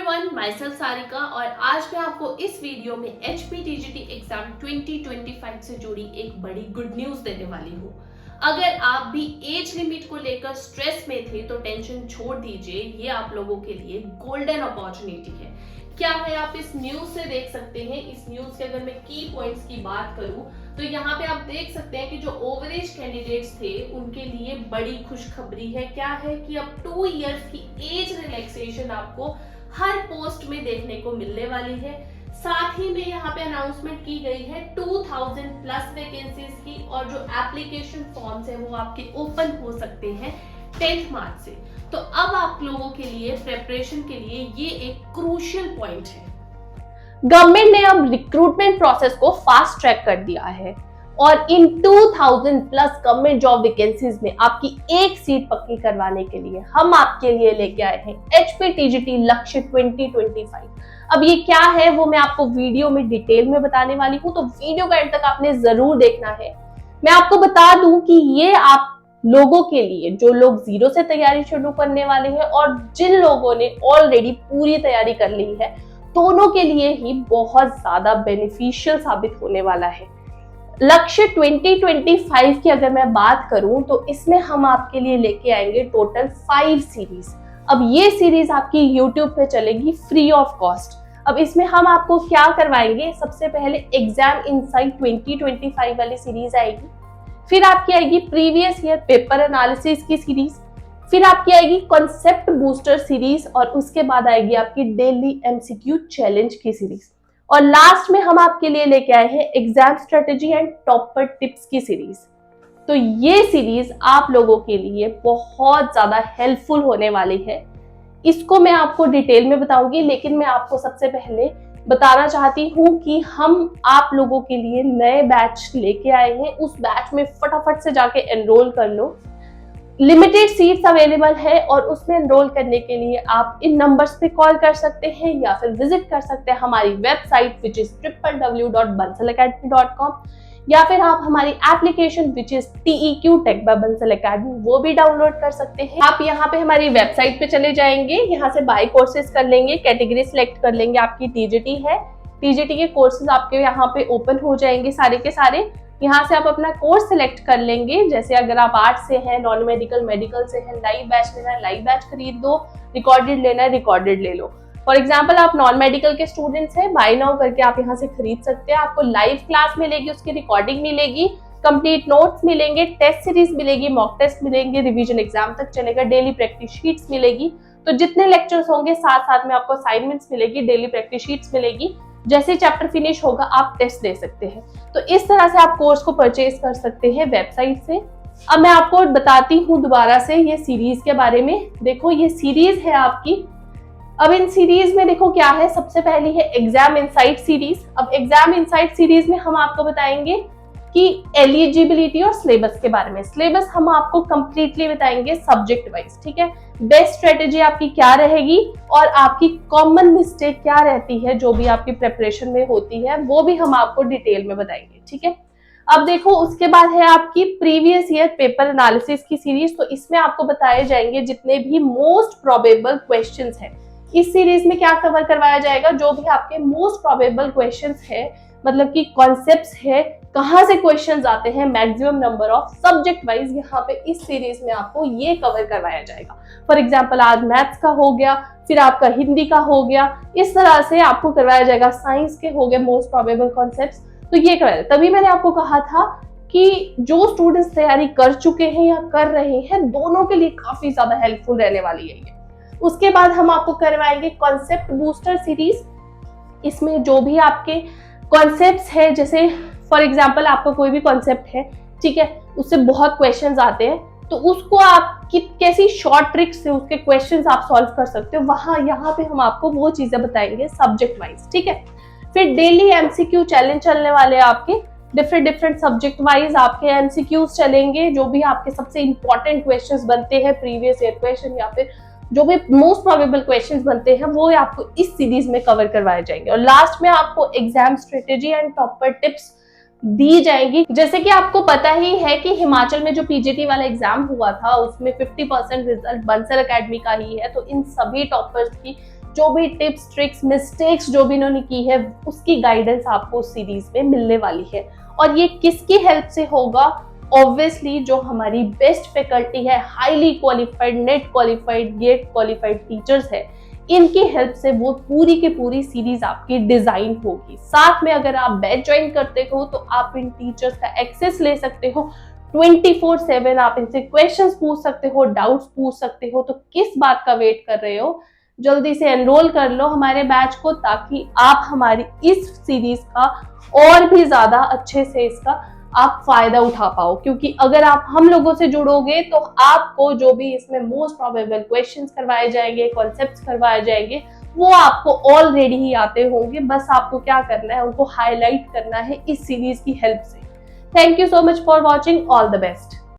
Everyone, my self Sarika और आज मैं आपको इस वीडियो में HPTGT एग्जाम 2025 से जुड़ी एक बड़ी गुड न्यूज देने वाली हूँ। अगर आप भी एज लिमिट को लेकर स्ट्रेस में थे तो टेंशन छोड़ दीजिए, ये आप लोगों के लिए गोल्डन अपॉर्चुनिटी है। क्या है आप इस न्यूज से देख सकते हैं। इस न्यूज के अगर मैं की पॉइंट्स की बात करूं तो यहाँ पे आप देख सकते हैं कि जो ओवरेज कैंडिडेट्स थे उनके लिए बड़ी खुशखबरी है। क्या है कि अब 2 इयर्स की एज रिलैक्सेशन आपको हर पोस्ट में देखने को मिलने वाली है। साथ ही में यहाँ पे अनाउंसमेंट की गई है 2000 प्लस वैकेंसीज की, और जो एप्लीकेशन फॉर्म्स है वो आपके ओपन हो सकते हैं 10 मार्च से। तो अब आप लोगों के लिए प्रेपरेशन के लिए ये एक क्रूशियल पॉइंट है। गवर्नमेंट ने अब रिक्रूटमेंट प्रोसेस को फास्ट ट्रैक कर दिया है और इन 2000 प्लस गवर्नमेंट जॉब वैकेंसीज में आपकी एक सीट पक्की करवाने के लिए हम आपके लिए लेके आए हैं HPTGT लक्ष्य 2025। अब ये क्या है वो मैं आपको वीडियो में डिटेल में बताने वाली हूँ, तो वीडियो का एंड तक आपने जरूर देखना है। मैं आपको बता दूं कि ये आप लोगों के लिए जो लोग जीरो से तैयारी शुरू करने वाले हैं और जिन लोगों ने ऑलरेडी पूरी तैयारी कर ली है, दोनों के लिए ही बहुत ज्यादा बेनिफिशियल साबित होने वाला है। लक्ष्य 2025 की अगर मैं बात करूं तो इसमें हम आपके लिए लेके आएंगे टोटल 5 सीरीज। अब ये सीरीज आपकी YouTube पे चलेगी फ्री ऑफ कॉस्ट। अब इसमें हम आपको क्या करवाएंगे, सबसे पहले एग्जाम इनसाइट 2025 वाली सीरीज आएगी, फिर आपकी आएगी प्रीवियस ईयर पेपर एनालिसिस की सीरीज, फिर आपकी आएगी कॉन्सेप्ट बूस्टर सीरीज, और उसके बाद आएगी आपकी डेली MCQ चैलेंज की सीरीज, और लास्ट में हम आपके लिए लेके आए हैं exam strategy and topper tips की सीरीज। तो ये सीरीज आप लोगों के लिए बहुत ज्यादा हेल्पफुल होने वाली है। इसको मैं आपको डिटेल में बताऊंगी, लेकिन मैं आपको सबसे पहले बताना चाहती हूँ कि हम आप लोगों के लिए नए बैच लेके आए हैं। उस बैच में फटाफट से जाके एनरोल कर लो। लिमिटेड सीट्स अवेलेबल है और उसमें एनरोल करने के लिए आप इन नंबर्स पे कॉल कर सकते हैं या फिर विजिट कर सकते हैं हमारी वेबसाइट विच इज www.bansalacademy.com, या फिर आप हमारी application which is TEQ tech by Bansal academy वो भी डाउनलोड कर सकते हैं। आप यहाँ पे हमारी वेबसाइट पे चले जाएंगे, यहाँ से बाय कोर्सेज कर लेंगे, कैटेगरी सिलेक्ट कर लेंगे, आपकी TGT है, TGT के कोर्सेज आपके यहाँ पे ओपन हो जाएंगे सारे के सारे। यहाँ से आप अपना कोर्स सिलेक्ट कर लेंगे, जैसे अगर आप आर्ट्स से हैं, नॉन मेडिकल मेडिकल से हैं, लाइव बैच लेना है लाइव बैच खरीद दो, रिकॉर्डेड लेना है रिकॉर्डेड ले लो। फॉर एग्जाम्पल आप नॉन मेडिकल के स्टूडेंट्स हैं, बाय नाउ करके आप यहाँ से खरीद सकते हैं। आपको लाइव क्लास मिलेगी, उसकी रिकॉर्डिंग मिलेगी, कंप्लीट नोट्स मिलेंगे, टेस्ट सीरीज मिलेगी, मॉक टेस्ट मिलेंगे, रिवीजन एग्जाम तक चलेगा, डेली प्रैक्टिस शीट्स मिलेगी। तो जितने लेक्चर्स होंगे साथ साथ में आपको असाइनमेंट्स मिलेगी, डेली प्रैक्टिस शीट्स मिलेगी। जैसे चैप्टर फिनिश होगा आप टेस्ट दे सकते हैं। तो इस तरह से आप कोर्स को परचेज कर सकते हैं वेबसाइट से। अब मैं आपको बताती हूँ दोबारा से ये सीरीज के बारे में। देखो ये सीरीज है आपकी। अब इन सीरीज में देखो क्या है, सबसे पहली है एग्जाम इनसाइट सीरीज। अब एग्जाम इनसाइट सीरीज में हम आपको बताएंगे कि एलिजिबिलिटी और सिलेबस के बारे में। सिलेबस हम आपको कंप्लीटली बताएंगे सब्जेक्ट वाइज, ठीक है। बेस्ट स्ट्रेटेजी आपकी क्या रहेगी और आपकी कॉमन मिस्टेक क्या रहती है जो भी आपकी प्रिपरेशन में होती है, वो भी हम आपको डिटेल में बताएंगे, ठीक है। अब देखो उसके बाद है आपकी प्रीवियस ईयर पेपर एनालिसिस की सीरीज। तो इसमें आपको बताए जाएंगे जितने भी मोस्ट प्रोबेबल क्वेश्चंस हैं। इस सीरीज में क्या कवर करवाया जाएगा, जो भी आपके मोस्ट प्रोबेबल क्वेश्चंस है, मतलब कि कॉन्सेप्ट्स है, कहाँ से क्वेश्चंस आते हैं, maximum number of subject wise, यहाँ पे इस सीरीज में आपको ये कवर करवाया जाएगा। फॉर एग्जाम्पल आज मैथ्स का हो गया, फिर आपका हिंदी का हो गया, इस तरह से आपको करवाया जाएगा, साइंस के हो गए मोस्ट प्रोबेबल कॉन्सेप्ट्स। तो ये करवाया, तभी मैंने आपको कहा था कि जो स्टूडेंट्स तैयारी कर चुके हैं या कर रहे हैं, दोनों के लिए काफी ज्यादा हेल्पफुल रहने वाली है ये। उसके बाद हम आपको करवाएंगे कॉन्सेप्ट बूस्टर सीरीज। इसमें जो भी आपके कॉन्सेप्ट्स है, जैसे फॉर एग्जाम्पल आपका कोई भी कॉन्सेप्ट है, ठीक है, उससे बहुत क्वेश्चंस आते हैं, तो उसको आप कैसी शॉर्ट ट्रिक से उसके क्वेश्चंस आप सॉल्व कर सकते हो, वहां यहाँ पे हम आपको वो चीजें बताएंगे सब्जेक्ट वाइज, ठीक है। फिर डेली MCQ चैलेंज चलने वाले हैं आपके, डिफरेंट सब्जेक्ट वाइज आपके MCQs चलेंगे, जो भी आपके सबसे इंपॉर्टेंट क्वेश्चंस बनते हैं, प्रीवियस ईयर क्वेश्चन या फिर जो भी मोस्ट प्रोबेबल क्वेश्चंस बनते हैं, वो आपको इस सीरीज में कवर करवाए जाएंगे। और लास्ट में आपको exam strategy and topper tips दी जाएगी। जैसे कि आपको पता ही है कि हिमाचल में जो PGT वाला एग्जाम हुआ था उसमें 50% रिजल्ट बंसल अकेडमी का ही है। तो इन सभी टॉपर्स की जो भी टिप्स ट्रिक्स मिस्टेक्स जो भी इन्होंने की है उसकी गाइडेंस आपको सीरीज में मिलने वाली है। और ये किसकी हेल्प से होगा? ऑब्वियसली जो हमारी बेस्ट फैकल्टी है, highly qualified, NET qualified, GATE qualified teachers है, इनकी हेल्प से वो पूरी की पूरी सीरीज आपकी डिजाइन होगी। साथ में अगर आप बैच ज्वाइन करते हो तो आप इन टीचर्स का एक्सेस ले सकते हो, 24/7 आप इनसे क्वेश्चंस पूछ सकते हो, डाउट्स पूछ सकते हो। तो किस बात का वेट कर रहे हो? जल्दी से एनरोल कर लो हमारे बैच को, ताकि आप हमारी इस सीरीज का और भी ज्यादा अच्छे से इसका आप फायदा उठा पाओ। क्योंकि अगर आप हम लोगों से जुड़ोगे तो आपको जो भी इसमें मोस्ट प्रोबेबल क्वेश्चंस करवाए जाएंगे, कॉन्सेप्ट्स करवाए जाएंगे, वो आपको ऑलरेडी ही आते होंगे। बस आपको क्या करना है, उनको हाईलाइट करना है इस सीरीज की हेल्प से। Thank you so much for watching. All the best.